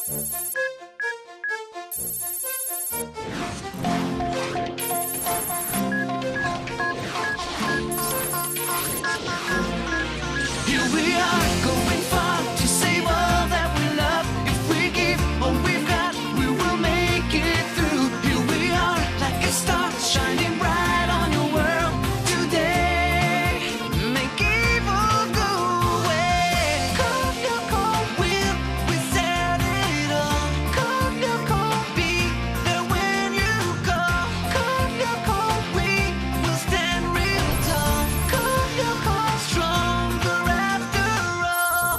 Here we are, going far to save all that we love. If we give all we've got, we will make it through. Here we are, like a star, shining bright on your world today. Make evil go away. Call your call, we set it all. Call your call, be there when you call. Call your call, we will stand real tall. Call your call, stronger after all.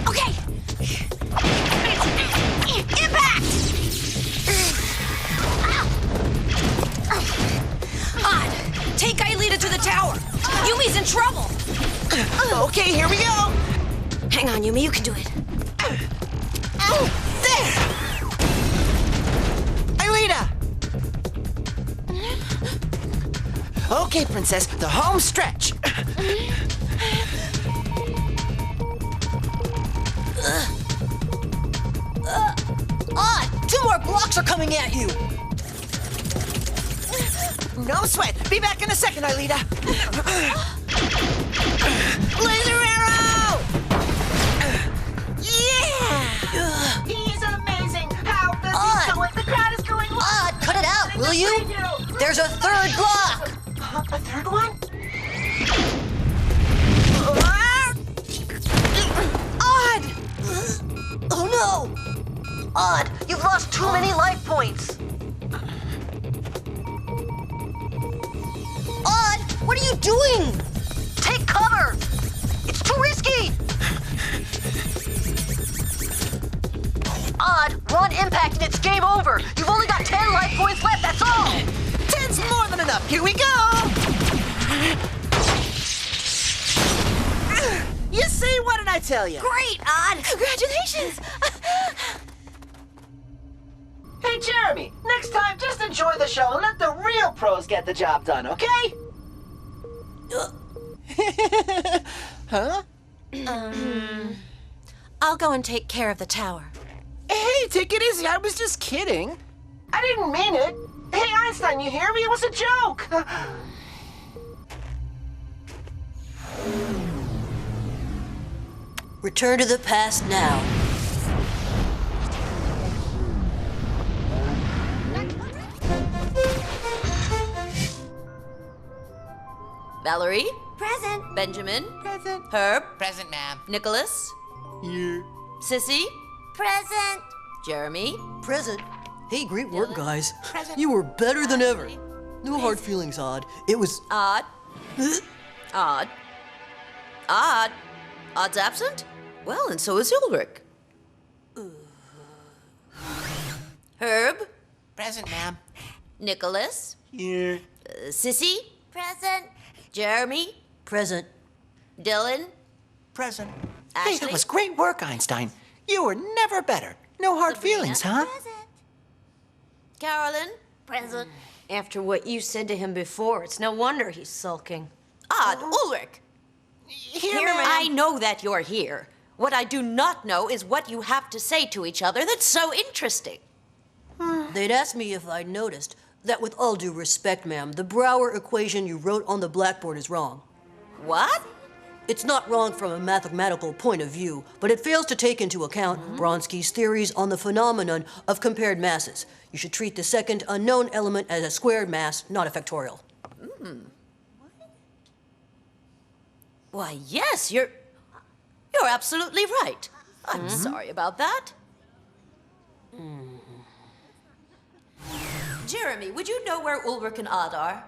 Okay. Impact! Odd. Take Aelita to the tower. Yumi's in trouble. Okay, here we go. Hang on, Yumi. You can do it. There! Aelita! Okay, Princess, the home stretch. Odd! 2 more blocks are coming at you! No sweat. Be back in a second, Aelita. Laser arrow! Yeah! He's amazing! How does he do it? The crowd is going wild! Odd, cut it out, will you? There's a 3rd block! A third one? Odd! Oh no! Odd, you've lost too many life points! Odd, what are you doing? Take cover! It's too risky! Odd, 1 impact and it's game over! You've only got 10 life points left, that's all! 10's more than enough. Here we go! You see, what did I tell you? Great, Odd. Congratulations. Hey, Jeremy, next time just enjoy the show and let the real pros get the job done, okay? Huh? I'll go and take care of the tower. Hey, take it easy. I was just kidding. I didn't mean it. Hey, Einstein, you hear me? It was a joke. Return to the past now. Valerie? Present. Benjamin? Present. Herb? Present, ma'am. Nicholas? Here. Sissy? Present. Jeremy? Present. Hey, great work, guys. Present. You were better than ever. No hard feelings, Odd. It was... Odd? Odd? Odd? Odd's absent? Well, and so is Ulrich. Herb? Present, ma'am. Nicholas? Here. Sissy? Present. Jeremy? Present. Dylan? Present. Hey, Ashley? that was great work, Einstein. You were never better. No hard feelings, huh? Present. Carolyn? Present. After what you said to him before, it's no wonder he's sulking. Odd, Ulrich. Here, ma'am. I know that you're here. What I do not know is what you have to say to each other that's so interesting. They'd asked me if I'd noticed that, with all due respect, ma'am, the Brouwer equation you wrote on the blackboard is wrong. What? It's not wrong from a mathematical point of view, but it fails to take into account Bronsky's theories on the phenomenon of compared masses. You should treat the second unknown element as a squared mass, not a factorial. Why, yes, you're absolutely right. I'm sorry about that. Jeremy, would you know where Ulrich and Odd are?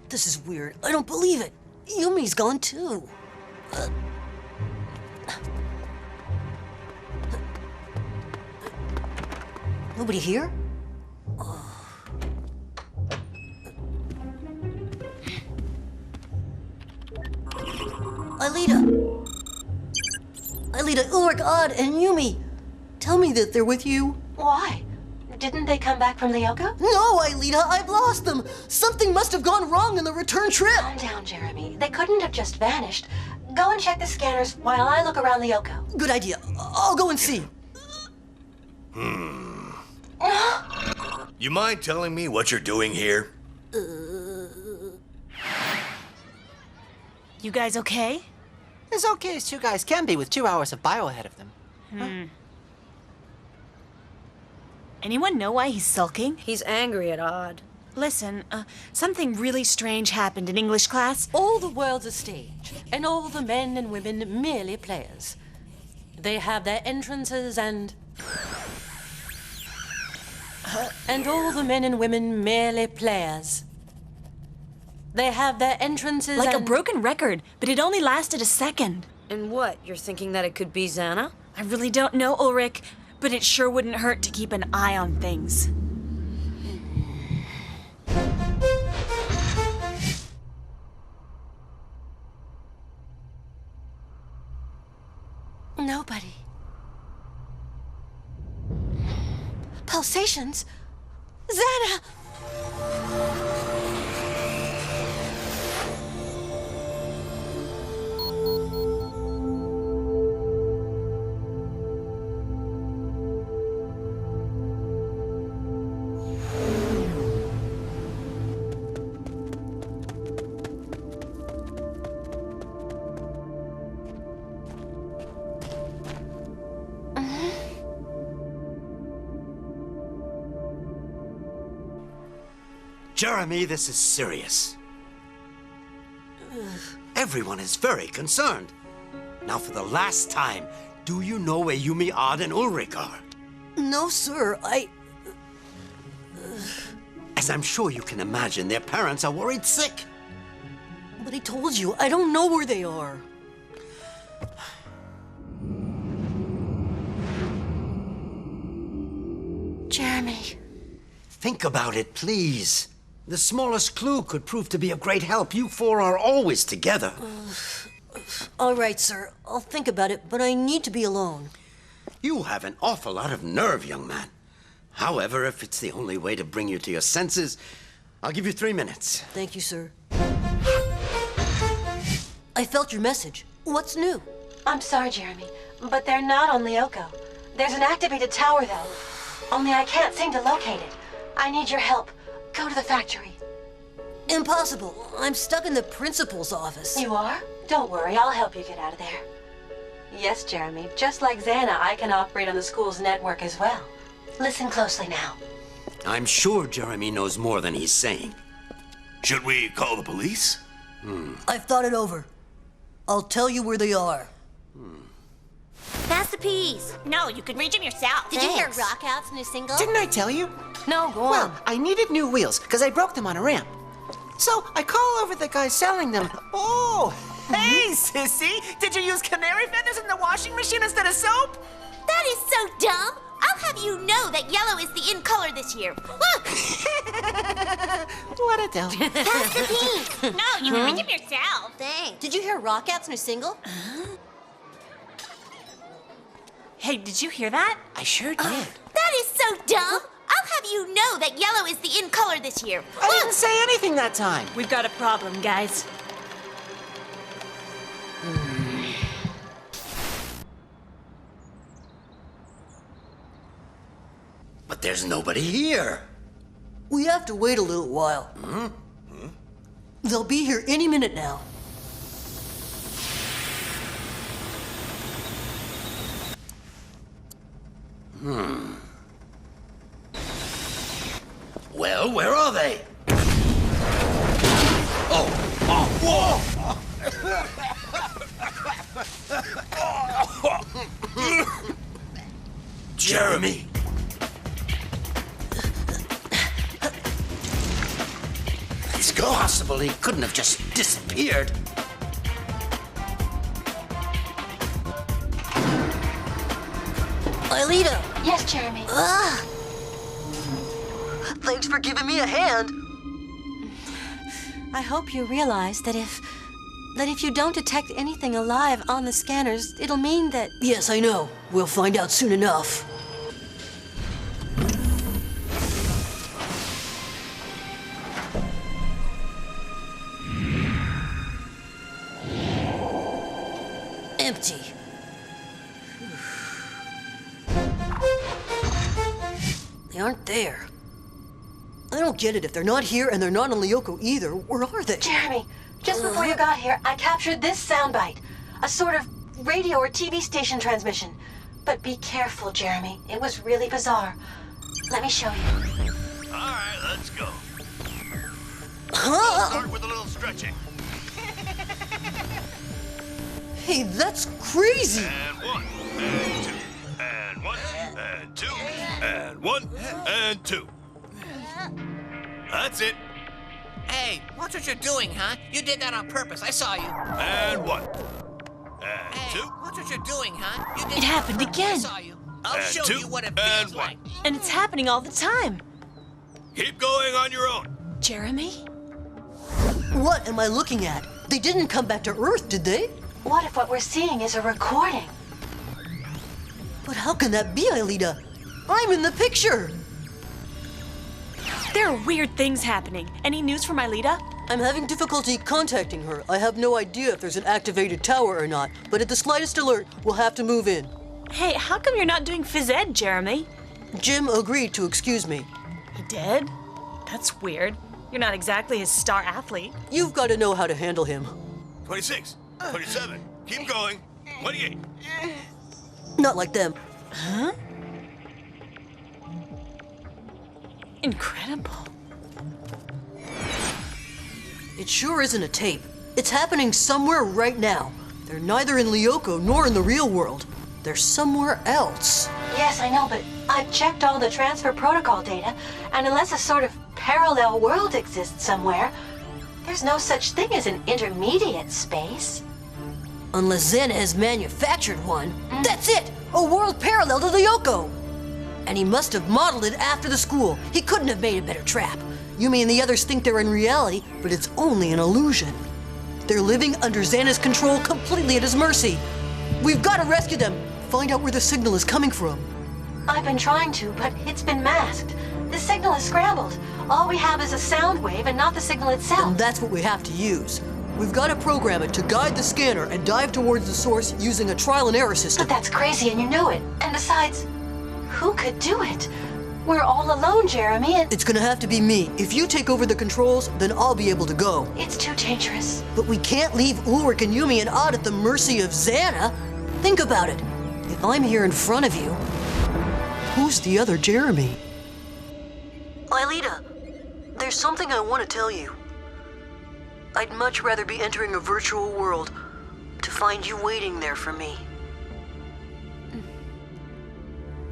This is weird. I don't believe it. Yumi's gone too. Nobody here? Aelita, Ulrich, Odd, and Yumi. Tell me that they're with you. Why? Didn't they come back from Lyoko? No, Aelita, I've lost them. Something must have gone wrong in the return trip. Calm down, Jeremy. They couldn't have just vanished. Go and check the scanners while I look around Lyoko. Good idea. I'll go and see. You mind telling me what you're doing here? You guys okay? As okay as two guys can be with 2 hours of bio ahead of them. Anyone know why he's sulking? He's angry at Odd. Listen, something really strange happened in English class. All the world's a stage, and all the men and women merely players. They have their entrances and all the men and women merely players. They have their entrances Like a and... broken record, but it only lasted a second. And what, you're thinking that it could be Xana? I really don't know, Ulrich, but it sure wouldn't hurt to keep an eye on things. Nobody. Pulsations? Xana! Jeremy, this is serious. Everyone is very concerned. Now, for the last time, do you know where Yumi, Odd, and Ulrich are? No, sir. As I'm sure you can imagine, their parents are worried sick. But I told you, I don't know where they are. Jeremy. Think about it, please. The smallest clue could prove to be a great help. You four are always together. All right, sir. I'll think about it, but I need to be alone. You have an awful lot of nerve, young man. However, if it's the only way to bring you to your senses, I'll give you 3 minutes. Thank you, sir. I felt your message. What's new? I'm sorry, Jeremy, but they're not on Lyoko. There's an activated tower, though. Only I can't seem to locate it. I need your help. Go to the factory. Impossible. I'm stuck in the principal's office. You are? Don't worry, I'll help you get out of there. Yes, Jeremy, just like Xana, I can operate on the school's network as well. Listen closely now. I'm sure Jeremy knows more than he's saying. Should we call the police? I've thought it over. I'll tell you where they are. Pass the peas. No, you can reach him yourself. Did you hear Thanks. Rockout's new single? Didn't I tell you? No, go on. Well, I needed new wheels because I broke them on a ramp. So I call over the guy selling them. Oh, hey, sissy! Did you use canary feathers in the washing machine instead of soap? That is so dumb. I'll have you know that yellow is the in color this year. What a dope. Pass the pink. No, you can reach him yourself. Thanks. Did you hear Rockout's new single? Hey, did you hear that? I sure did. That is so dumb. I'll have you know that yellow is the in color this year. I didn't say anything that time. We've got a problem, guys. But there's nobody here. We have to wait a little while. They'll be here any minute now. Well, where are they? Jeremy! It's possible he couldn't have just disappeared. Aelita! Yes, Jeremy. Thanks for giving me a hand. I hope you realize that if you don't detect anything alive on the scanners, it'll mean that... Yes, I know. We'll find out soon enough. Empty. They aren't there. I don't get it. If they're not here and they're not on Lyoko either, where are they? Jeremy, just before you got here, I captured this soundbite. A sort of radio or TV station transmission. But be careful, Jeremy. It was really bizarre. Let me show you. All right, let's go. Huh? Start with a little stretching. Hey, that's crazy! And 1, and 2, and 1, and 2, and 1, and 2. That's it. Hey, watch what you're doing, huh? You did that on purpose. I saw you. And 1, and Hey, 2, watch what you're doing, huh? You did It that on happened purpose. again. I saw you. I'll And show 2, you what it and feels 1. like. And it's happening all the time. Keep going on your own. Jeremy? What am I looking at? They didn't come back to Earth, did they? What if what we're seeing is a recording? But how can that be, Aelita? I'm in the picture! There are weird things happening. Any news from Aelita? I'm having difficulty contacting her. I have no idea if there's an activated tower or not, but at the slightest alert, we'll have to move in. Hey, how come you're not doing phys ed, Jeremy? Jim agreed to excuse me. He did? That's weird. You're not exactly his star athlete. You've got to know how to handle him. 26, 27. Keep going. 28. Not like them. Huh? Incredible. It sure isn't a tape. It's happening somewhere right now. They're neither in Lyoko nor in the real world. They're somewhere else. Yes, I know, but I've checked all the transfer protocol data, and unless a sort of parallel world exists somewhere, there's no such thing as an intermediate space. Unless Zen has manufactured one. That's it! A world parallel to Lyoko! And he must have modeled it after the school. He couldn't have made a better trap. Yumi and the others think they're in reality, but it's only an illusion. They're living under Xana's control, completely at his mercy. We've got to rescue them. Find out where the signal is coming from. I've been trying to, but it's been masked. The signal is scrambled. All we have is a sound wave and not the signal itself. And that's what we have to use. We've got to program it to guide the scanner and dive towards the source using a trial and error system. But that's crazy and you know it. And besides, who could do it? We're all alone, Jeremy, and It's gonna have to be me. If you take over the controls, then I'll be able to go. it's too dangerous. But we can't leave Ulrich and Yumi and Odd at the mercy of Xana. Think about it. If I'm here in front of you, who's the other Jeremy? Aelita, there's something I want to tell you. I'd much rather be entering a virtual world to find you waiting there for me.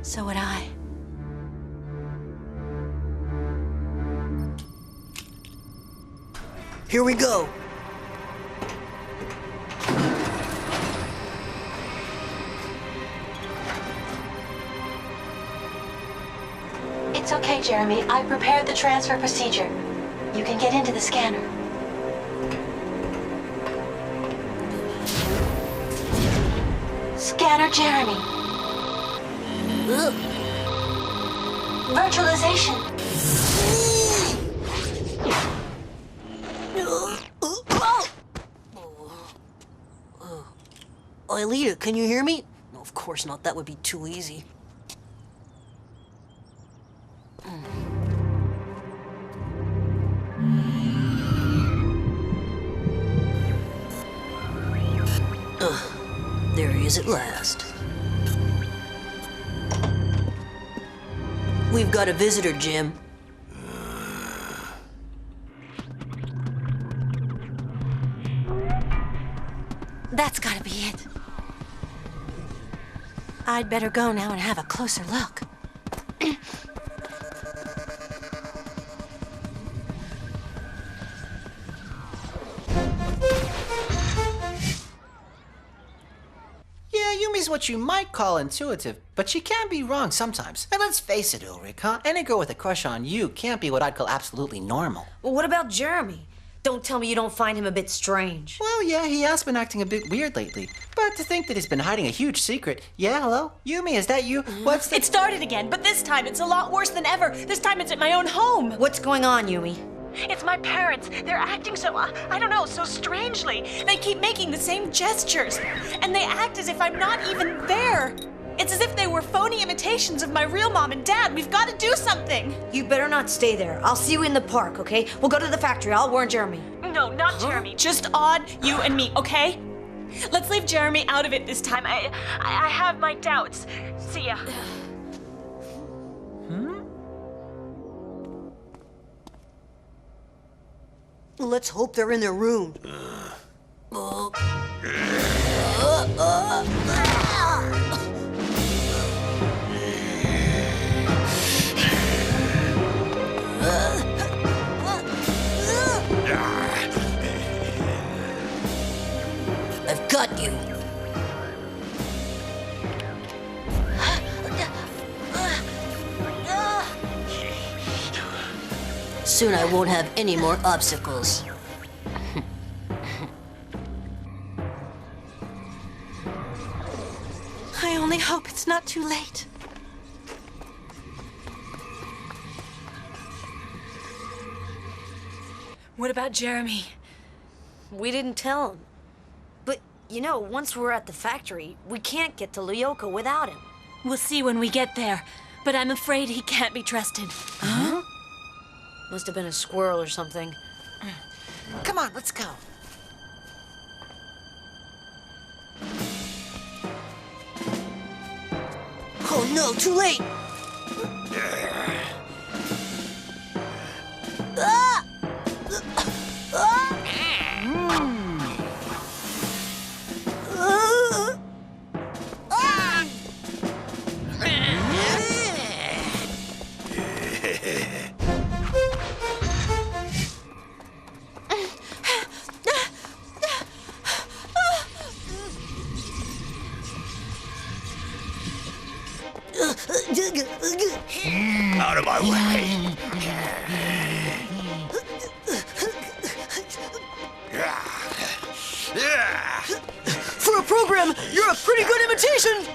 So would I. Here we go. It's okay, Jeremy. I prepared the transfer procedure. You can get into the scanner. Scanner Jeremy. Virtualization. Aelita, can you hear me? No, of course not. That would be too easy. There he is at last. We've got a visitor, Jim. That's gotta be it. I'd better go now and have a closer look. Yeah, Yumi's what what you might call intuitive, but she can be wrong sometimes. And let's face it, Ulrich, huh? Any girl with a crush on you can't be what I'd call absolutely normal. Well, what about Jeremy? Don't tell me you don't find him a bit strange. Well, yeah, he has been acting a bit weird lately. But to think that he's been hiding a huge secret. Yeah, hello? Yumi, is that you? What's the... It started again, but this time it's a lot worse than ever. This time it's at my own home. What's going on, Yumi? It's my parents. They're acting so, I don't know, so strangely. They keep making the same gestures, and they act as if I'm not even there. It's as if they were phony imitations of my real mom and dad. We've got to do something. You better not stay there. I'll see you in the park, okay? We'll go to the factory. I'll warn Jeremy. No, not Jeremy. Just Odd, you, and me, okay? Let's leave Jeremy out of it this time. I have my doubts. See ya. Let's hope they're in their room. I've got you. Soon I won't have any more obstacles. I only hope it's not too late. What about Jeremy? We didn't tell him. But, you know, once we're at the factory, we can't get to Lyoko without him. We'll see when we get there, but I'm afraid he can't be trusted. Huh? Must have been a squirrel or something. Come on, let's go. Oh no, too late! Ah! Out of my way. For a program, you're a pretty good imitation!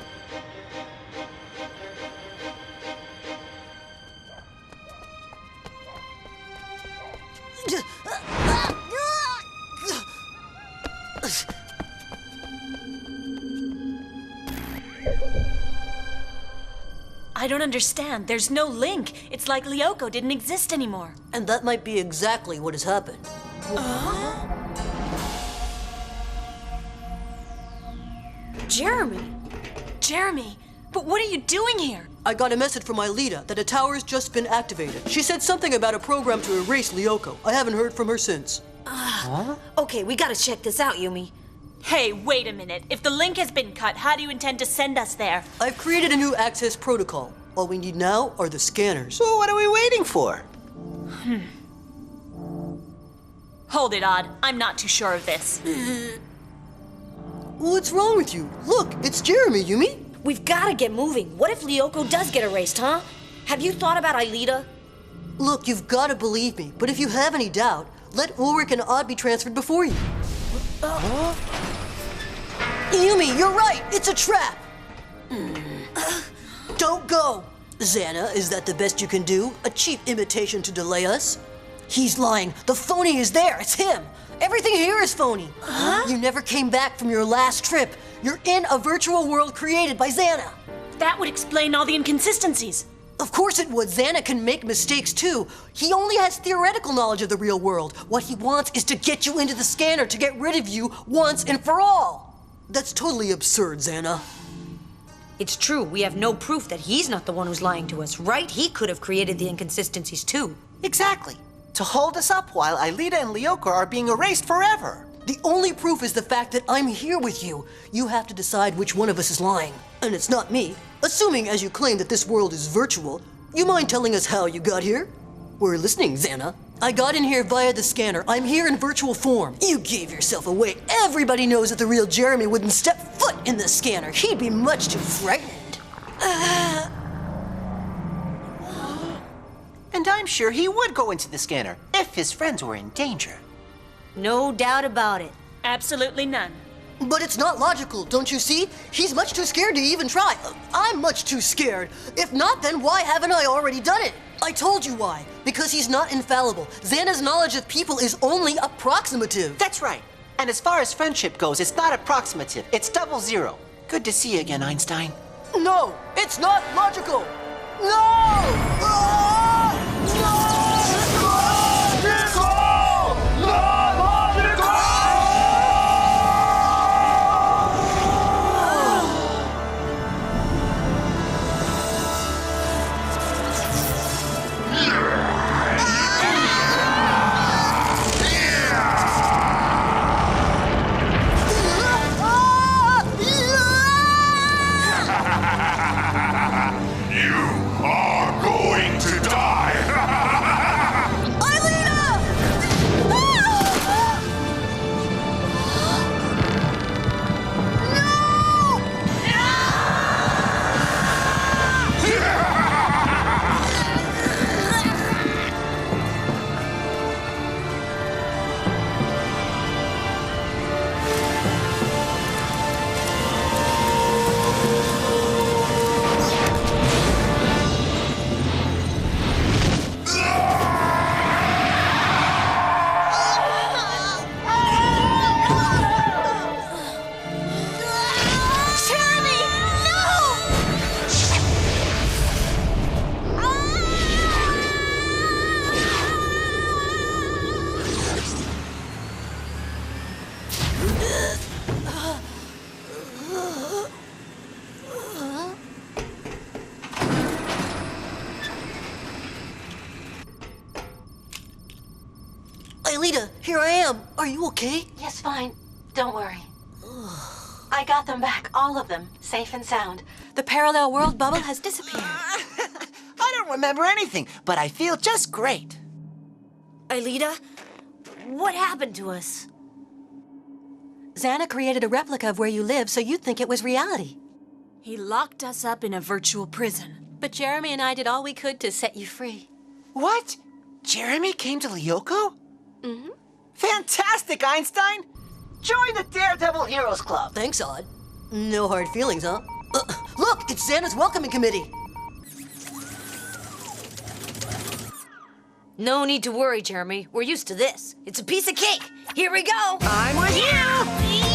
I don't understand. There's no link. It's like Lyoko didn't exist anymore. And that might be exactly what has happened. Jeremy! Jeremy, but what are you doing here? I got a message from Aelita that a tower's just been activated. She said something about a program to erase Lyoko. I haven't heard from her since. Okay, we gotta check this out, Yumi. Hey, wait a minute. If the link has been cut, how do you intend to send us there? I've created a new access protocol. All we need now are the scanners. So what are we waiting for? Hold it, Odd. I'm not too sure of this. What's wrong with you? Look, it's Jeremy, Yumi. We've gotta get moving. What if Lyoko does get erased, huh? Have you thought about Aelita? Look, you've gotta believe me, but if you have any doubt, let Ulrich and Odd be transferred before you. Yumi, you're right! It's a trap! Don't go! Xana, is that the best you can do? A cheap imitation to delay us? He's lying. The phony is there. It's him. Everything here is phony. You never came back from your last trip. You're in a virtual world created by Xana. That would explain all the inconsistencies. Of course it would. Xana can make mistakes too. He only has theoretical knowledge of the real world. What he wants is to get you into the scanner to get rid of you once and for all. That's totally absurd, Xana. It's true. We have no proof that he's not the one who's lying to us, right? He could have created the inconsistencies too. Exactly. To hold us up while Aelita and Lyoko are being erased forever. The only proof is the fact that I'm here with you. You have to decide which one of us is lying. And it's not me. Assuming, as you claim, that this world is virtual, you mind telling us how you got here? We're listening, Xana. I got in here via the scanner. I'm here in virtual form. You gave yourself away. Everybody knows that the real Jeremy wouldn't step foot in the scanner. He'd be much too frightened. And I'm sure he would go into the scanner if his friends were in danger. No doubt about it. Absolutely none. But it's not logical, don't you see? He's much too scared to even try. I'm much too scared. If not, then why haven't I already done it? I told you why. Because he's not infallible. Xana's knowledge of people is only approximative. That's right. And as far as friendship goes, it's not approximative. It's 00. Good to see you again, Einstein. No, it's not logical. No! Aelita, here I am. Are you okay? Yes, fine. Don't worry. I got them back, all of them, safe and sound. The parallel world bubble has disappeared. I don't remember anything, but I feel just great. Aelita, what happened to us? Xana created a replica of where you live so you'd think it was reality. He locked us up in a virtual prison. But Jeremy and I did all we could to set you free. What? Jeremy came to Lyoko? Mm-hmm. Fantastic, Einstein! Join the Daredevil Heroes Club. Thanks, Odd. No hard feelings, huh? Look, it's Xana's welcoming committee. No need to worry, Jeremy. We're used to this. It's a piece of cake. Here we go. I'm with you!